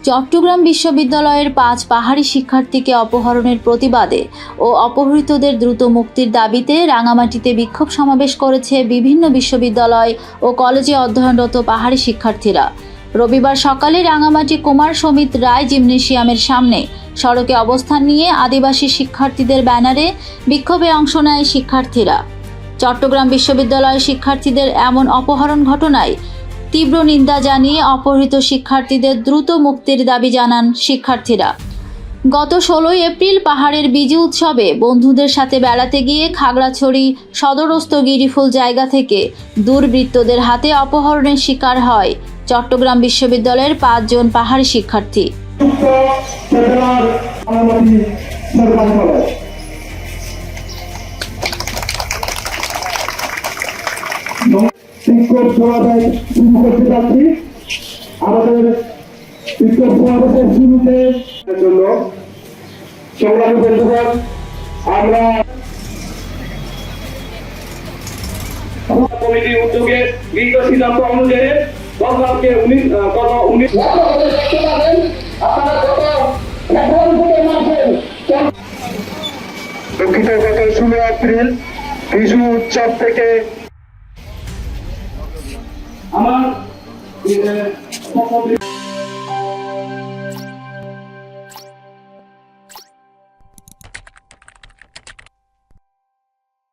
চট্টগ্রাম বিশ্ববিদ্যালয়ের 5 পাহাড়ি শিক্ষার্থীকে অপহরণের প্রতিবাদে ও অপহৃতদের দ্রুত মুক্তির দাবিতে রাঙামাটিতে বিক্ষোভ সমাবেশ করেছে বিভিন্ন বিশ্ববিদ্যালয় ও কলেজে অধ্যয়নরত পাহাড়ি শিক্ষার্থীরা। রবিবার সকালে রাঙামাটি কুমার সমিত রায় জিমনেশিয়ামের সামনে সড়কে অবস্থান নিয়ে আদিবাসী শিক্ষার্থীদের ব্যানারে বিক্ষোভে অংশ নেয় শিক্ষার্থীরা। চট্টগ্রাম বিশ্ববিদ্যালয়ের শিক্ষার্থীদের এমন অপহরণ ঘটনায় তীব্র নিন্দা জানিয়ে অপহৃত শিক্ষার্থীদের দ্রুত মুক্তির দাবি জানান শিক্ষার্থীরা। গত 16 এপ্রিল পাহাড়ের বিজু উৎসবে বন্ধুদের সাথে বেড়াতে গিয়ে খাগড়াছড়ি সদরস্থ গিরিফুল জায়গা থেকে দুর্বৃত্তদের হাতে অপহরণের শিকার হয় চট্টগ্রাম বিশ্ববিদ্যালয়ের 5 জন পাহাড়ি শিক্ষার্থী। বিক্ষোভ সমাবেশ শুরু করতে যাচ্ছি। আমাদের বিক্ষোভ সমাবেশের শুরুতে জন্য সংগ্রামী বন্ধুগণ, আমরা কমিটির উদ্যোগে গৃহীত সিদ্ধান্ত অনুযায়ী গতকালকে দুঃখিত গত 16 এপ্রিল বিজু উৎসব থেকে আমার